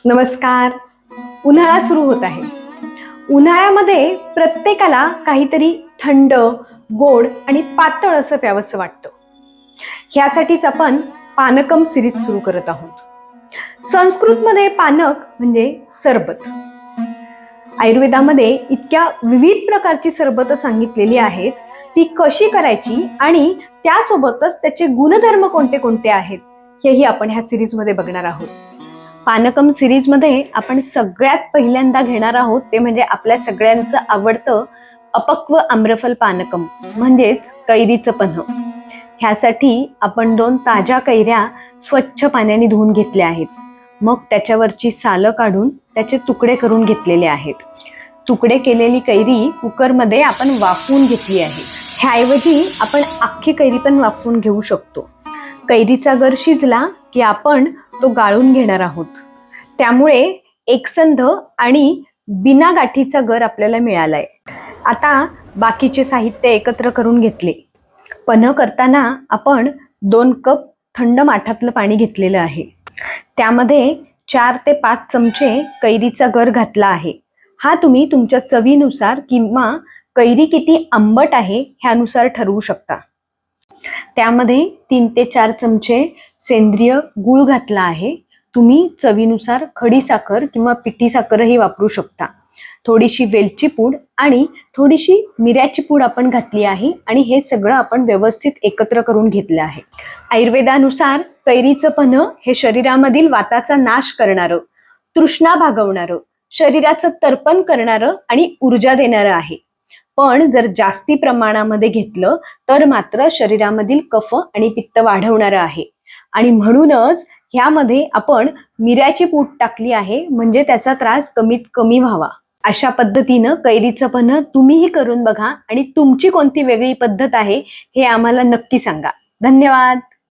नमस्कार. उन्हाळा सुरू होत आहे. उन्हाळ्यामध्ये प्रत्येकाला काहीतरी थंड, गोड आणि पातळ असं प्यावंसं वाटतं. ह्यासाठीच आपण पानकम सिरीज सुरू करत आहोत. संस्कृतमध्ये पानक म्हणजे सरबत. आयुर्वेदामध्ये इतक्या विविध प्रकारची सरबत सांगितलेली आहेत. ती कशी करायची आणि त्यासोबतच त्याचे गुणधर्म कोणते कोणते आहेत हेही आपण ह्या सिरीजमध्ये बघणार आहोत. पानकम सिरीजमध्ये आपण सगळ्यात पहिल्यांदा घेणार आहोत ते म्हणजे आपल्या सगळ्यांचं आवडतं अपक्व आम्रफल पानकम म्हणजेच कैरीचं पन्ह. ह्यासाठी आपण 2 ताज्या कैऱ्या स्वच्छ पाण्याने धुवून घेतल्या आहेत. मग त्याच्यावरची सालं काढून त्याचे तुकडे करून घेतलेले आहेत. तुकडे केलेली कैरी कुकरमध्ये आपण वाफवून घेतली आहे. ह्याऐवजी आपण अख्खी कैरी पण वाफवून घेऊ शकतो. कैरीचा गर शिजला की आपण तो गाळून घेणार आहोत. त्यामुळे एकसंध आणि बिना गाठीचा गर आपल्याला मिळालाय. आता बाकीचे साहित्य एकत्र करून घेतले. पन्ह करताना आपण 2 कप थंड माठातलं पाणी घेतलेलं आहे. त्यामध्ये 4 ते 5 चमचे कैरीचा गर घातला आहे. हा तुम्ही तुमच्या चवीनुसार किंवा कैरी किती आंबट आहे ह्यानुसार ठरवू शकता. त्यामध्ये 3 ते 4 चमचे सेंद्रिय गूळ घातला आहे. तुम्ही चवीनुसार खडी साखर किंवा पिठी साखरही वापरू शकता. थोडीशी वेलची पूड आणि थोडीशी मिऱ्याची पूड आपण घातली आहे आणि हे सगळं आपण व्यवस्थित एकत्र करून घेतलं आहे. आयुर्वेदानुसार कैरीचं पन्ह हे शरीरामधील वाताचा नाश करणारं, तृष्णा भागवणारं, शरीराचं तर्पण करणारं आणि ऊर्जा देणारं आहे. पण जर जास्ती प्रमाणामध्ये घेतलं तर मात्र शरीरामधील कफ आणि पित्त वाढवणारं आहे. आणि म्हणूनच ह्यामध्ये आपण मिऱ्याची पूड टाकली आहे म्हणजे त्याचा त्रास कमीत कमी व्हावा. अशा पद्धतीनं कैरीचं पन्ह तुम्हीही करून बघा आणि तुमची कोणती वेगळी पद्धत आहे हे आम्हाला नक्की सांगा. धन्यवाद.